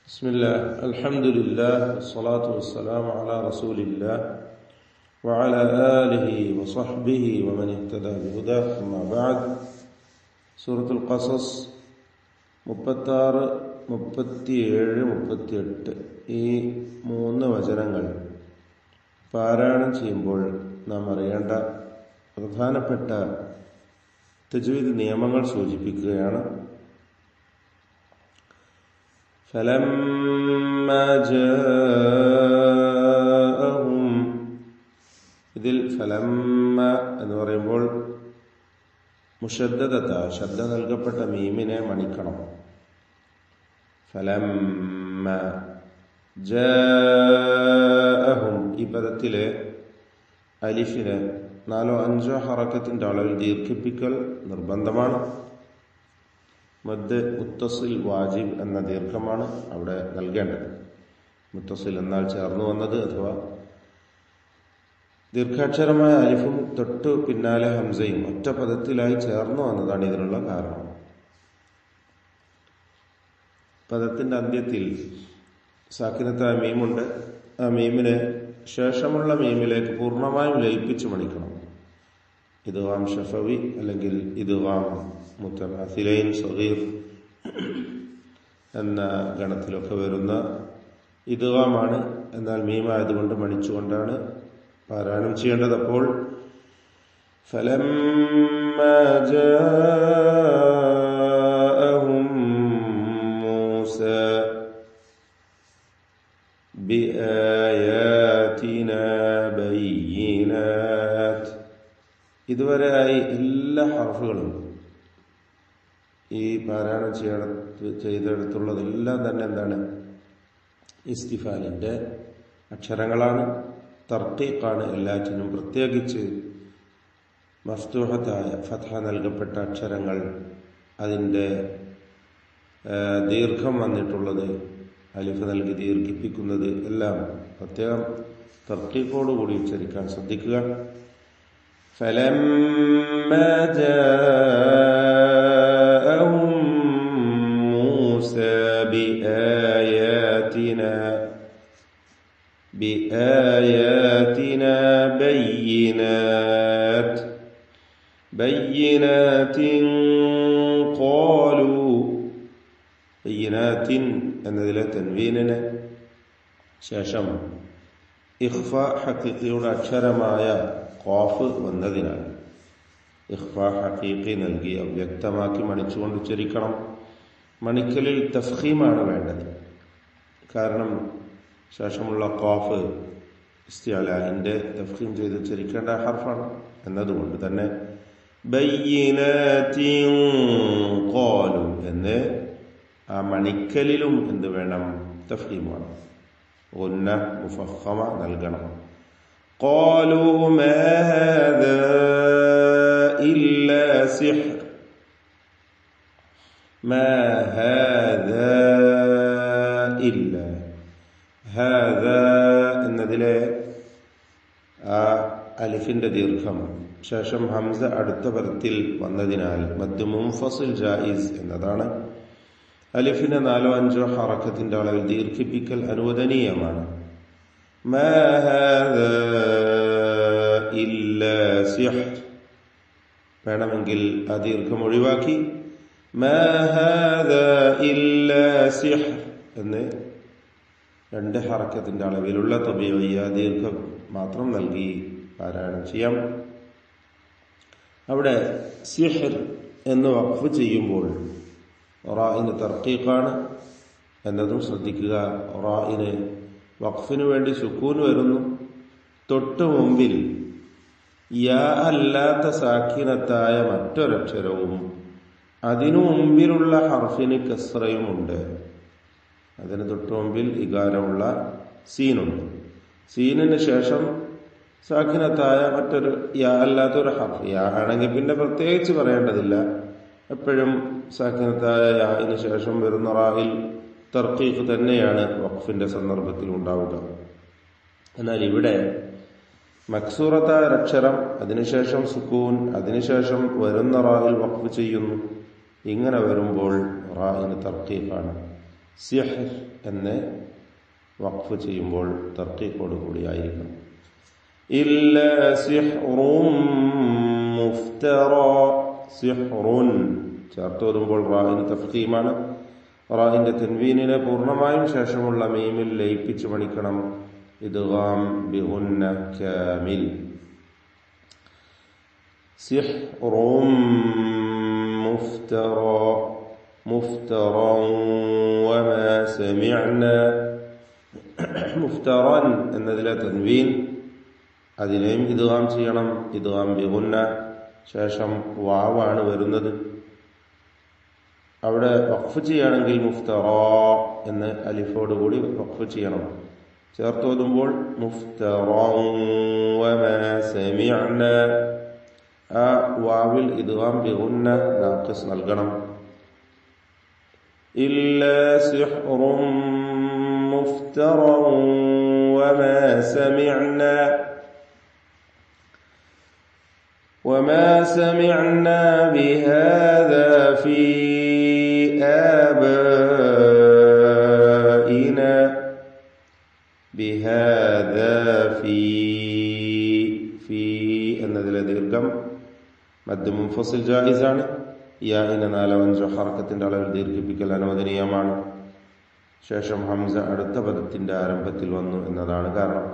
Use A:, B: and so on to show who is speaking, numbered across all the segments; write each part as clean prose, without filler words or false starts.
A: بسم الله الحمد لله والصلاة والسلام على رسول الله وعلى آله وصحبه ومن اهتدى بهداه أما بعد سورة القصص 36, 37, 38 ഈ 3 വചനങ്ങൾ പാരായണം ചെയ്യുമ്പോൾ നാം അറിയേണ്ട പ്രധാനപ്പെട്ട തജ്വീദ് നിയമങ്ങൾ സൂചിപ്പിക്കുകയാണ്. فلما جاءهم ഇതിൽ ഫലമ്മ എന്ന് പറയുമ്പോൾ മുഷദ്ദദത ശബ്ദ നൽകപ്പെട്ട മീമിനെ മണിക്കണം. ഫലമ്മ ജാഅഹും ഈ പദത്തിലെ അലിഫിനെ 4-5 ഹറക്കത്തിന്റെ അളവിൽ ദീർഘിപ്പിക്കൽ നിർബന്ധമാണ്. മദ് മുത്തസിൽ വാജിബ് എന്ന ദീർഘമാണ് അവിടെ നൽകേണ്ടത്. മുത്തസിൽ എന്നാൽ ചേർന്നു വന്നത് അഥവാ ദീർഘാക്ഷരമായ അലിഫും തൊട്ടു പിന്നാലെ ഹംസയും ഒറ്റ പദത്തിലായി ചേർന്നു വന്നതാണ് ഇതിനുള്ള കാരണം. പദത്തിന്റെ അന്ത്യത്തിൽ സാക്കിനത്തായ മീമുണ്ട്. ആ മീമിനെ ശേഷമുള്ള മീമിലേക്ക് പൂർണ്ണമായും ലയിപ്പിച്ച് മണിക്കണം. ഇദ്ഗാം ഷഫവി അല്ലെങ്കിൽ ഇദ്ഗാം മുത്തമാസിലൈൻ സഗീർ എന്ന ഗണത്തിലൊക്കെ വരുന്ന ഇദ്ഗാമാണ്. എന്നാൽ മീമായതുകൊണ്ട് മണിച്ചുകൊണ്ടാണ് പാരായണം ചെയ്യേണ്ടത്. അപ്പോൾ ഫലമ്മാ ജാഅഹും മൂസാ ബിആയാതിനാ ബയ്യിനാത്ത്. ഇതുവരെയായി എല്ലാ ഹർഫുകളും ഈ പാരായണം ചെയ്തെടുത്തുള്ളതെല്ലാം തന്നെ എന്താണ്? ഇസ്തിഫാലിന്റെ അക്ഷരങ്ങളാണ്, തർക്കീഖാണ്. എല്ലാറ്റിനും പ്രത്യേകിച്ച് മഫ്തൂഹത്തായ ഫത്ഹ നൽകപ്പെട്ട അക്ഷരങ്ങൾ, അതിൻ്റെ ദീർഘം വന്നിട്ടുള്ളത്, അലിഫ് നൽകി ദീർഘിപ്പിക്കുന്നത് എല്ലാം പ്രത്യേകം തർക്കീഖോടുകൂടി ഉച്ചരിക്കാൻ ശ്രദ്ധിക്കുക. فلما جاءهم موسى بآياتنا بينات قالوا بينات എന്നതിലെ തൻവീനിന് ശേഷം ഇഖ്ഫ ഹഖീഖിയുടെ അക്ഷരമായ ഖാഫ് വന്നതിനാൽ ഇഖ്ഫാ ഹഖീഖി നൽകി അവ്യക്തമാക്കി മണിച്ചുകൊണ്ട് ഉച്ചരിക്കണം. മണിക്കലിൽ തഫ്ഖീമാണ് വേണ്ടത്. കാരണം ശേഷമുള്ള ഖാഫ് ഇസ്തിഅലാഹിന്റെ തഫ്ഖീം ചെയ്ത് ഉച്ചരിക്കേണ്ട ഹർഫാണ് എന്നതുകൊണ്ട് തന്നെ ബയ്യിനാത്തിൻ ഖാലു എന്ന് ആ മണിക്കലിലും എന്ത് വേണം? തഫ്ഖീം വേണം. ഗുന്ന മുഫഖമ നൽകണം. قالوا ما هذا إلا سحر ما هذا إلا هذا എന്നതിലെ ആ അലിഫിന്റെ ദീർഘം ശേഷം ഹംസ അടുത്ത പദത്തിൽ വന്നതിനാൽ മദ് മുൻഫസിൽ ജായിസ് എന്നതാണ്. അലിഫിനെ 4-5 ഹറക്കത്തിന്റെ അളവിൽ ദീർഘിപ്പിക്കൽ അനുവദനീയമാണ്. ما هذا إلا سحر വേണമെങ്കിൽ ആ ദീർഘം ഒഴിവാക്കി ما هذا إلا سحر എന്ന് 2 ഹറക്കത്തിന്റെ അളവിലുള്ള തബീഇയ ദീർഘം മാത്രം നൽകി പാരായണം ചെയ്യാം. അവിടെ സിഹ്ർ എന്ന് വഖഫ് ചെയ്യുമ്പോൾ റാഇന് തർക്കീഖാണ് എന്നതും ശ്രദ്ധിക്കുക. റാഇന് വഖഫിനു വേണ്ടി സുക്കൂൻ വരുന്നു. തൊട്ടു മുമ്പിൽ യാ അല്ലാത്ത സാക്കിനത്തായ മറ്റൊരക്ഷരവും അതിനു മുമ്പിലുള്ള ഹർഫിന് കസ്റയുമുണ്ട്. അതിന് തൊട്ടു മുമ്പിൽ ഇകാരമുള്ള സീനുണ്ട്. സീനിന് ശേഷം സാക്കിനത്തായ മറ്റൊരു യാ അല്ലാത്തൊരു ഹർഫ്. യാ ആണെങ്കിൽ പിന്നെ പ്രത്യേകിച്ച് പറയേണ്ടതില്ല. എപ്പോഴും സാക്കിനത്തായ യാഇന് ശേഷം വരുന്ന റായിൽ തർക്കീഖ് തന്നെയാണ് വഖഫിന്റെ സന്ദർഭത്തിൽ ഉണ്ടാവുക. എന്നാൽ ഇവിടെ മക്സൂറത്തായ അക്ഷരം, അതിനുശേഷം സുക്കൂൻ, അതിനുശേഷം വരുന്ന റായിൽ വഖഫ് ചെയ്യുന്നു. ഇങ്ങനെ വരുമ്പോൾ റായിന് തർക്കീഖാണ്. സിഹ്ർ എന്ന് വഖഫ് ചെയ്യുമ്പോൾ തർക്കീഖോട് കൂടിയായിരിക്കണം. ഇല്ല സിഹ്റും മുഫ്തറ, സിഹ്റുൻ ചേർത്തോതുമ്പോൾ റാഇന് തഫ്ഖീമാണ്. റാഇന്റെ തൻവീനിനെ പൂർണ്ണമായും ശേഷമുള്ള മീമിൽ ലയിപ്പിച്ച് പണിക്കണം. ഇദ്ഗാം ബിഗുന്ന കാമിൽ. സിഹ്റും മുഫ്തറ, മുഫ്തറൻ വമാ സമിഅന. മുഫ്തറൻ എന്നതിലെ തൻവീൻ അതിനെയും ഇദ്ഗാം ചെയ്യണം. ഇദ്ഗാം ബിഗുന്ന, ശേഷം വാവാണ് വരുന്നത്. അവിടെ വഖഫ് ചെയ്യുകയാണെങ്കിൽ മുഫ്തറ എന്ന് അലിഫോടുകൂടി വഖഫ് ചെയ്യണം. ചേർത്തോതുമ്പോൾ മുഫ്തറൻ വമാ സമിഅന, ആ വാവിൽ ഇദ്ഗാം ബിഗുന്ന നാഖിസ് നൽകണം. ഇല്ലാ സിഹ്റും മുഫ്തറൻ വമാ സമിഅന, وما سمعنا بهذا في آبائنا. بهذا في എന്നതിലെ ദീർഘം മദ് മുൻഫസിൽ ജായിസാണ്. യാഇനെ 4-5 ഹർക്കത്തിന്റെ അളവിൽ ദീർഘിപ്പിക്കൽ അനുവദനീയമാണ്. ശേഷം ഹംസ അടുത്ത പദത്തിന്റെ ആരംഭത്തിൽ വന്നു എന്നതാണ് കാരണം.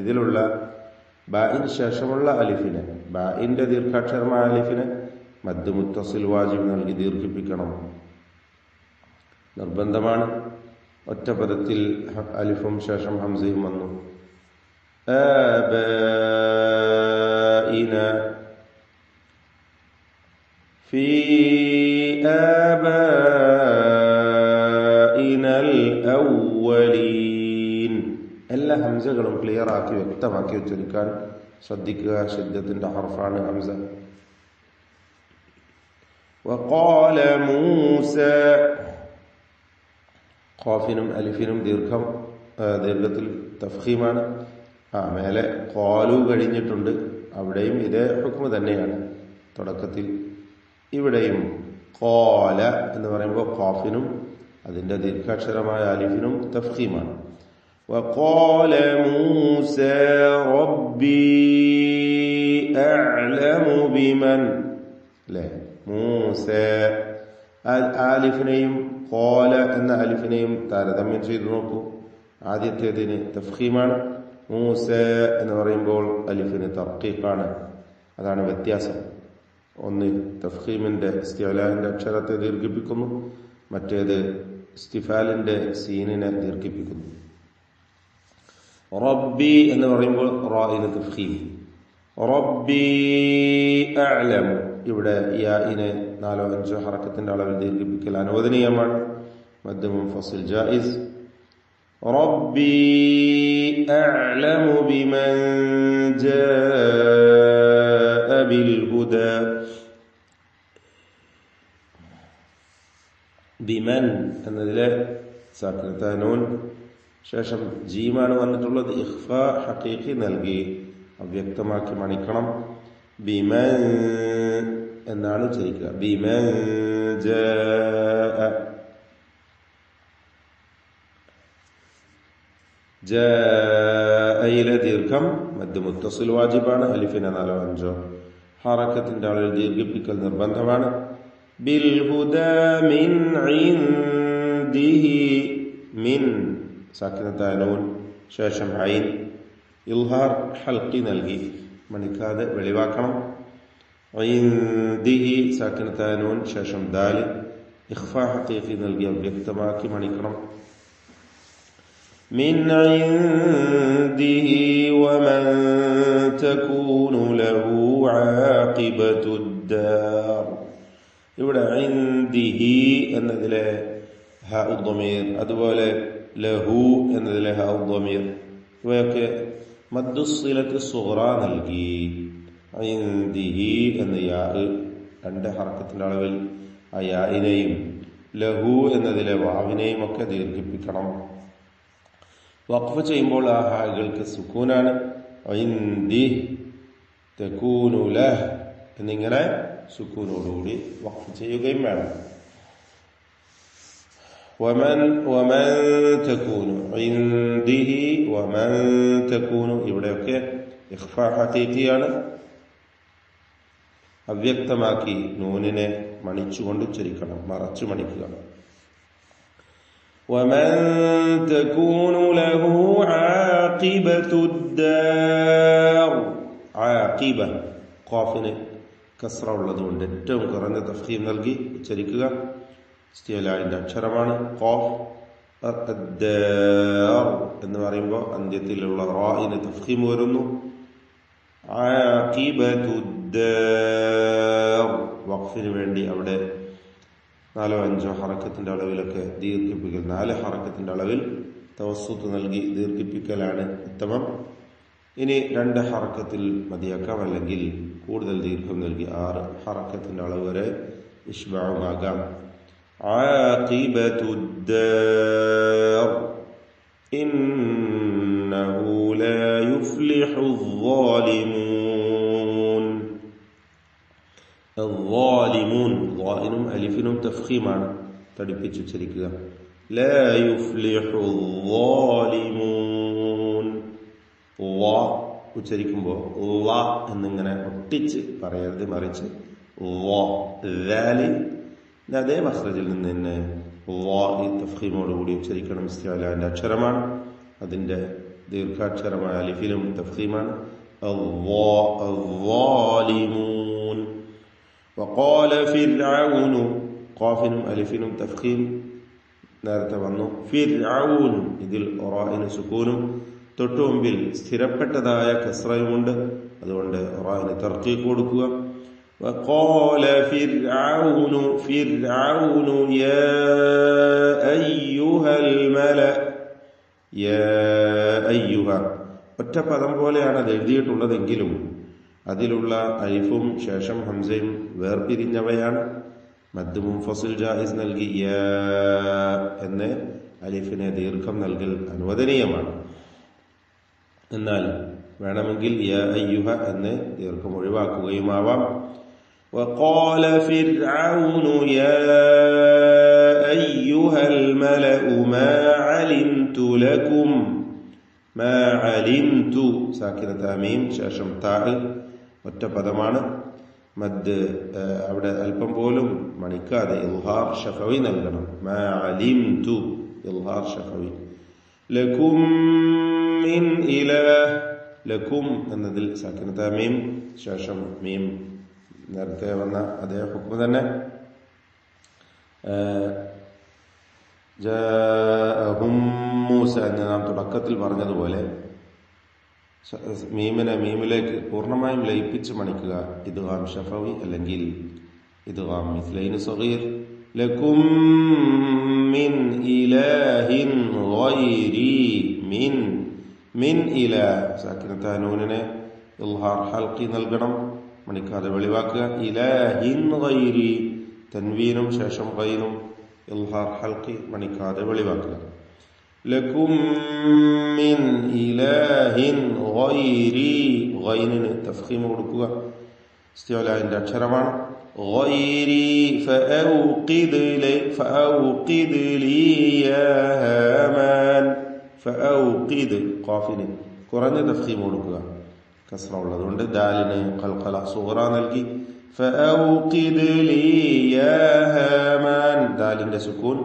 A: ഇതിലുള്ള ബാഇന് ശേഷമുള്ള അലിഫിനെ, ബാഇന്റെ ദീർഘാക്ഷരമായ അലിഫിനെ മദ് മുത്തസിൽ വാജിബ് നൽകി ദീർഘിപ്പിക്കണം, നിർബന്ധമാണ്. ഒറ്റ പദത്തിൽ അലിഫും ശേഷം ഹംസയും വന്നു. ആബാഇന ഫീ ആബാഇനൽ അവ്വലീൻ. എല്ലാ ഹംസകളും ക്ലിയർ ആക്കി വ്യക്തമാക്കി ഉച്ചരിക്കാൻ ശ്രദ്ധിക്കുക. ശബ്ദത്തിന്റെ ഹർഫാണ് ഹംസ. വഖാല മൂസ, ഖാഫിനും അലിഫിനും ദീർഘത്തിൽ തഫ്ഖീമാണ്. മേലെ ഖാലു കഴിഞ്ഞിട്ടുണ്ട്, അവിടെയും ഇതേ ഹുക്മ് തന്നെയാണ് തുടക്കത്തിൽ. ഇവിടെയും ഖാല എന്ന് പറയുമ്പോൾ ഖാഫിനും അതിന്റെ ദീർഘാക്ഷരമായ അലിഫിനും തഫ്ഖീമാണ്. وقال موسى ربي أعلم بمن. لا موسى ആലിഫിനെയും ഖാല എന്ന അലിഫിനെയും താരതമ്യം ചെയ്തു നോക്കൂ. ആദ്യത്തേതിന് തഫ്ഖീമാണ്, മൂസ എന്ന് പറയുമ്പോൾ അലിഫിന് തർക്കീഖാണ്. അതാണ് വ്യത്യാസം. ഒന്ന് തഫ്ഖീമിന്റെ ഇസ്തിഅലാന്റെ അക്ഷരത്തെ ദീർഘിപ്പിക്കുന്നു, മറ്റേത് ഇസ്തിഫാലിന്റെ സീനിനെ ദീർഘിപ്പിക്കുന്നു. റബ്ബി എന്ന് പറയുമ്പോൾ റാഇന് തഫ്ഖീം. റബ്ബി അഅലമു, ഇവിടെ യാഇനെ 4-5 ഹറക്കത്തിന്റെ അളവിൽ ദീർഘിപ്പിക്കൽ അനുവദനീയമാണ്. മദ് മുൻഫസിൽ ജായിസ്. റബ്ബി അഅലമു ബിമൻ ജാഅ ബിൽ ഹുദാ. ബിമൻ എന്നതിലെ സാക്കിനത്തായ നൂൻ ശേഷം ജീമാണ് വന്നിട്ടുള്ളത്. ഇഖ്ഫാ ഹഖീഖി നൽകി അവ്യക്തമാക്കി മണിക്കണം. ബിമൻ എന്നാണ് ഉച്ചരിക്കുക. ബിമൻ ജാഅയിലെ ദീർഘം മദ് മുത്തസിൽ വാജിബാണ്. അലിഫിനെ 4-5 ഹറക്കത്തിന്റെ അളവിൽ ദീർഘിപ്പിക്കൽ നിർബന്ധമാണ്. ബിൽ ഹുദാ മിൻ ഇൻദിഹി. മിൻ സാക്കിനത്തായ നൂൻ ശേഷം ഐൻ ഇൽഹാർ ഹൽക്കി നൽകി മണിക്കാതെ വെളിവാക്കണം. ഇൻദിഹി സാക്കിനത്തായ നൂൻ ശേഷം ദാല് ഇഖ്ഫാ ഹഖീഖി നൽകി അവ്യക്തമാക്കി മണിക്കണം. മിൻ ഇൻദിഹി വമൻ തകൂനു ലഹു ആഖിബത്തുദ്ദാർ. ഇവിടെ ഇൻദിഹി എന്നതിലെ ഹാ ഉദ്ദമീർ, അതുപോലെ ലഹു എന്നതിലെ ഹാ ഉദ്ദമീർ, ഇവയൊക്കെ മദ്ദുസ്സിലത്ത് സുഗ്റ നൽകി. ഇൻദിഹി എന്ന യാ 2 ഹർക്കത്തിന്റെ അളവിൽ ആ യാഇനെയും ലഹു എന്നതിലെ വാവിനെയും ഒക്കെ ദീർഘിപ്പിക്കണം. വഖഫ് ചെയ്യുമ്പോൾ ആ ഹാകൾക്ക് സുക്കൂനാണ്. ഇൻദി തകൂനു ലഹ് എന്നിങ്ങനെ സുക്കൂനോടുകൂടി വഖഫ് ചെയ്യുകയും വേണം. വമൻ തകൂനു ഇൻദിഹി വമൻ തകൂനു ഇവിടെയൊക്കെ ഇഖ്ഫാ ഹഖീഖിയാണ്. അവ്യക്തമാക്കി നൂനിനെ മണിച്ചുകൊണ്ട് ഉച്ചരിക്കണം, മറച്ചു മണിക്കുക. വമൻ തകൂനു ലഹു ആഖിബത്തുദ്ദാർ. ആഖിബ ഖാഫിന് കസ്റ ഉള്ളതുകൊണ്ട് ഏറ്റവും കുറഞ്ഞ തഫ്ഖീം നൽകി ഉച്ചരിക്കുക. ഇസ്തിഅലാഇന്റെ അക്ഷരമാണ് ഖാഫ്. അദ്ദാർ എന്ന് പറയുമ്പോൾ അന്ത്യത്തിലുള്ള റാഇന് തഫ്ഖീം വരുന്നു. ആഖിബത്തുദ്ദാർ വഖഫിന് വേണ്ടി അവിടെ 4-5 ഹറക്കത്തിന്റെ അളവിലൊക്കെ ദീർഘിപ്പിക്കൽ, 4 ഹറക്കത്തിന്റെ അളവിൽ തവസ്സുത്ത് നൽകി ദീർഘിപ്പിക്കലാണ് ഉത്തമം. ഇനി 2 ഹറക്കത്തിൽ മതിയാക്കാം, അല്ലെങ്കിൽ കൂടുതൽ ദീർഘം നൽകി 6 ഹറക്കത്തിന്റെ അളവ് വരെ ഇഷ്ബാഉമാകാം. ആഖിബത്തുദ്ദാർ ഇന്നഹു ലാ യുഫ്ലിഹുൽ ളാലിമൂൻ. الظالمون ളാഇനും അലിഫിനും തഫ്ഖീമാണ്, തടിപ്പിച്ചുച്ചരിക്കുക. ലാ യുഫ്ലിഹു ളാലിമൂൻ. ളാ ഉച്ചരിക്കുമ്പോൾ ള എന്നിങ്ങനെ ഒട്ടിച്ച് പറയരുത്, മറിച്ച് അതേ മഖ്റജിൽ നിന്ന് തന്നെ ഈ തഫ്ഖീമോടുകൂടി ഉച്ചരിക്കണം. ഇസ്തിഅലാന്റെ അക്ഷരമാണ്, അതിന്റെ ദീർഘാക്ഷരമായ അലിഫിലും തഫ്ഖീമാണ്. الظالمون. وقال فرعون ഖാഫിനും അലിഫിനും തഫ്ഖീം നേരത്തെ വന്നു. ഫിർഔൻ ഇതിൽ റാഇന് സുക്കൂനും തൊട്ടു മുമ്പിൽ സ്ഥിരപ്പെട്ടതായ കസ്റയുമുണ്ട്, അതുകൊണ്ട് റാഇന് തർഖീഖ് കൊടുക്കുക. وقال فرعون يا أيها الملأ. يا أيها ഒറ്റ പദം പോലെയാണ് അത് എഴുതിയിട്ടുള്ളതെങ്കിലും അതിലുള്ള അലിഫും ശേഷം ഹംസയും വേർപിരിഞ്ഞവയാണ്. മദ് മുൻഫസിൽ ജായിസ് നൽകി യാ എന്ന് അലിഫിനെ ദീർഘം നൽകൽ അനുവദനീയമാണ്. എന്നാൽ വേണമെങ്കിൽ യാ അയ്യുഹ എന്ന് ദീർഘം ഒഴിവാക്കുകയുമാവാം. وقال فرعون يا أيها الملأ ما علمت لكم. ما علمت സാക്കിനത മീം ശേഷം താ ഒറ്റ പദമാണ്. മദ് അവിടെ അല്പം പോലും മണിക്കാതെ ഇൽഹാർ ഷഫവി നൽകണം. മാ അലിംതു ഇൽഹാർ ഷഫവി. ലകും മിൻ ഇലാഹ്. ലകും എന്നതിൽ സാക്കിനത മീം ശേഷം മീം നേരത്തെ വന്ന അതേ ഹുക്മ തന്നെ. ജാഅഹും മൂസ എന്ന് നാം തുടക്കത്തിൽ പറഞ്ഞതുപോലെ മീമിനെ മീമിലേക്ക് പൂർണ്ണമായും ലയിപ്പിച്ച് മണിക്കുക. ഇദ്ഗാം ഷഫവി അല്ലെങ്കിൽ ഇദ്ഗാം മിസ്ലൈന് സഗീർ. ലകും മിൻ ഇലാഹിൻ ഗൈരി. മിൻ ഇലാഹ് സാക്കിനത നൂനിനെ ഇൽഹാർ ഹൽഖി നൽകണം, മണിക്കാതെ വെളിവാക്കുക. ഇലാഹിൻ ഗൈരി തൻവീനും ശേഷം ഗൈനും ഇൽഹാർ ഹൽഖി മണിക്കാതെ വെളിവാക്കുക. ലകും മിൻ ഇലാഹിൻ ഗൈരി ഗൈനിന് തഫ്ഖീം കൊടുക്കുക. ഇസ്തിഅലാന്റെ അക്ഷരമാണ്. ഗൈരി ഫഔഖിദ് ലി യാ ഹാമാൻ. ഫഔഖിദ് ഖാഫിന് കുറഞ്ഞ തഫ്ഖീം കൊടുക്കുക, കസ്റ ഉള്ളതുകൊണ്ട്. ദാലിന് ഖൽഖല സുഗ്റ നൽകി ഫഔഖിദ് ലി യാ ഹാമാൻ. ദാലിന്റെ സുക്കൂൻ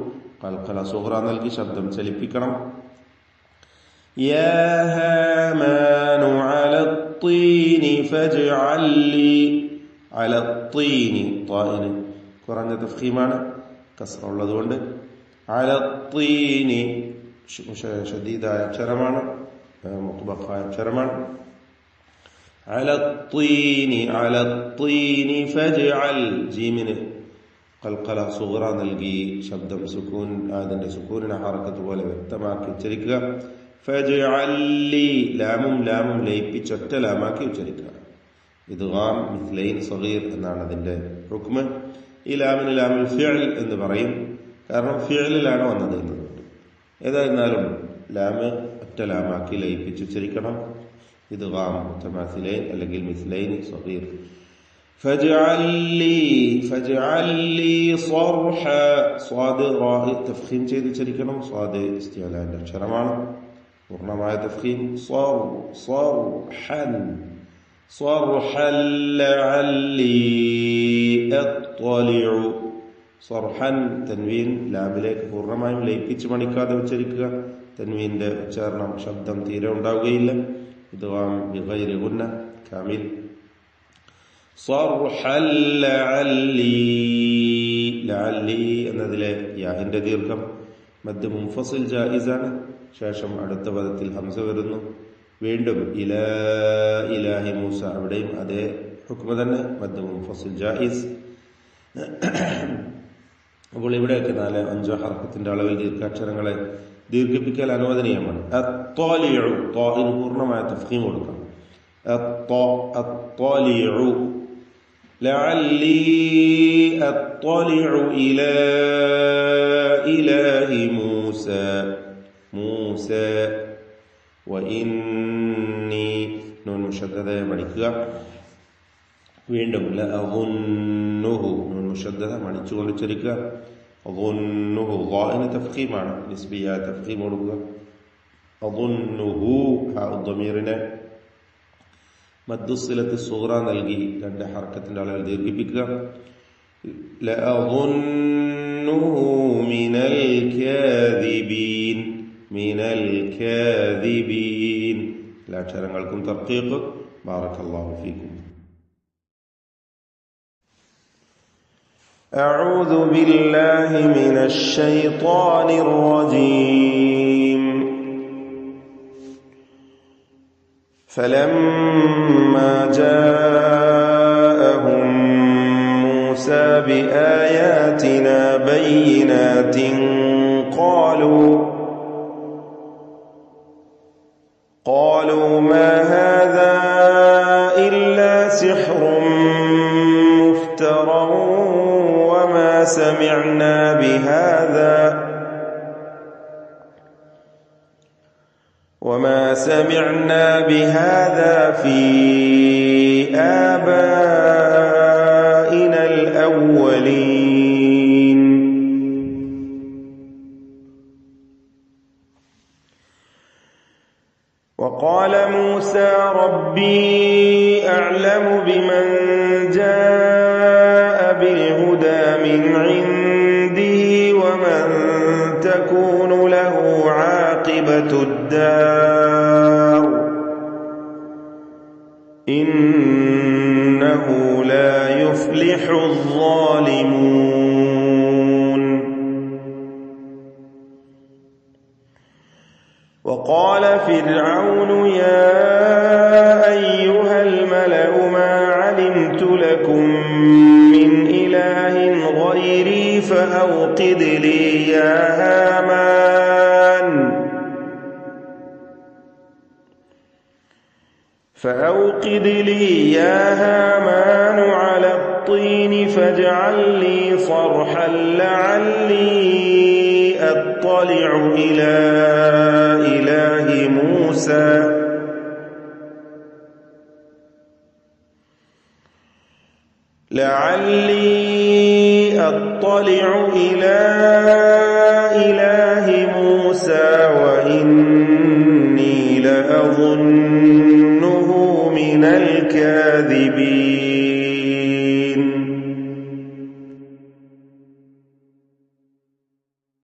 A: ഖൽഖല സുഗ്റ നൽകി ശബ്ദം ചലിപ്പിക്കണം. യാ ഹാമാനു അലത്തീനി ഫജ്അൽ ലി. അലത്തീനി ത്വാഇന് കുറഞ്ഞ തഫ്ഖീമാണ്, കസ്റ ഉള്ളതുകൊണ്ട്. അലത്തീനി ശദീദായ അക്ഷരമാണ്, മുത്ബഖായ അക്ഷരമാണ്. അലത്തീനി ഫജ്അൽ ജീമിന് ഖൽഖല സുഗ്റ നൽകി ശബ്ദം സുക്കൂൻ അതിന്റെ സുക്കൂനിനെ ഹറക്കത്ത് പോലെ വ്യക്തമാക്കി ഉച്ചരിക്കുക. ഫജ്അൽ ലി ലാമും ലയിപ്പിച്ച് ഒറ്റ ലാമാക്കി ഉച്ചരിക്കുക. ഇദ്ഗാം മിസ്ലൈൻ സഗീർ എന്നാണ് അതിന്റെ ഹുക്മ. ഈ ലാമിന് ലാമുൽ ഫിഅൽ എന്ന് പറയും, കാരണം ഫിഅലിലാണ് വന്നത് എന്നുണ്ട്. ഏതായിരുന്നാലും ലാമ് ഒറ്റ ലാമാക്കി ലയിപ്പിച്ച് ഉച്ചരിക്കണം. ഇദ്ഗാം മുതമാസിലൈൻ അല്ലെങ്കിൽ മിസ്ലൈൻ സഗീർ. فاجعل لي صرحا സ്വാദ് റാഹ് തഫ്ഖീം ചെയ്ത് ഉച്ചരിക്കണം. സ്വാദ് ഇസ്തിഅലാന്റെ അക്ഷരമാണ്. പൂർണ്ണമായ തഫ്ഖീം. صرحا لعلي أطلع. സർഹൻ തൻവീൻ ലാമിലേക്ക് പൂർണ്ണമായും ലയിപ്പിച്ച് മണിക്കാതെ ഉച്ചരിക്കുക. തൻവീന്റെ ഉച്ചാരണം ശബ്ദം തീരെ ഉണ്ടാവുകയില്ല. ഇദ്ഗാം ബിഗൈരി ഗുന്ന കാമിൽ. സർഹൻ ലഅല്ലി എന്നതിലെ യാഹിന്റെ ദീർഘം മദ് മുൻഫസിൽ ജായിസാണ്. ശേഷം അടുത്ത പദത്തിൽ ഹംസ വരുന്നു. വീണ്ടും ഇലാഹി മൂസ, അവിടെയും അതേ ഹുക്മ തന്നെ, മദ് മുൻഫസിൽ ജായിസ്. അപ്പോൾ ഇവിടെയൊക്കെ 4-5 ഹർക്കത്തിന്റെ അളവിൽ ദീർഘാക്ഷരങ്ങളെ ദീർഘിപ്പിക്കൽ അനുവദനീയമാണ്. അത്വാലിഉ, ത്വാഇന് പൂർണ്ണമായ തഫ്ഖീം കൊടുക്കണം. അത്വാലിഉ ലഅല്ലി അത്വാലിഉ ഇലാഹി മൂസ വഇന്നി നൂൻ മുഷദ്ദദയെ മണിക്കുക. വീണ്ടും ലഅظുന്നുഹു നൂൻ മുഷദ്ദദ മണിച്ചുകൊണ്ട് ഉച്ചരിക്കുക. അظുന്നുഹു ളാഇന് തഫ്ഖീമാണ്, നിസ്ബിയ തഫ്ഖീം കൊടുക്കുക. അظുന്നുഹു ളമീറിനെ മദ്ദുസ്സിലത്ത് സൂറ നൽകി 2 ഹർക്കത്തിന്റെ അളവിൽ ദീർഘിപ്പിക്കുക. ലഅظുന്നുഹു മിനൽ കാദിബീൻ. എല്ലാ അക്ഷരങ്ങൾക്കും തർഖീഖ്. ബാറകല്ലാഹു ഫീക്കും. أعوذ بالله من الشيطان الرجيم. فلما جاءهم موسى بآياتنا بينات قالوا ما هذا إلا سحر مفترى وما سمعنا بهذا في آبائنا الأولين. وقال موسى ربي أعلم بمن جاء بالهدى من عنده ومن تكون له عاقبة الدار إنه لا يفلح الظالمون. وقال فرعون يا أيها الملأ ما علمت لكم من إله غيري فأوقد لي يا هامان على الطين فاجعل لي صرحا لعلي أطلع إلى إله موسى إلى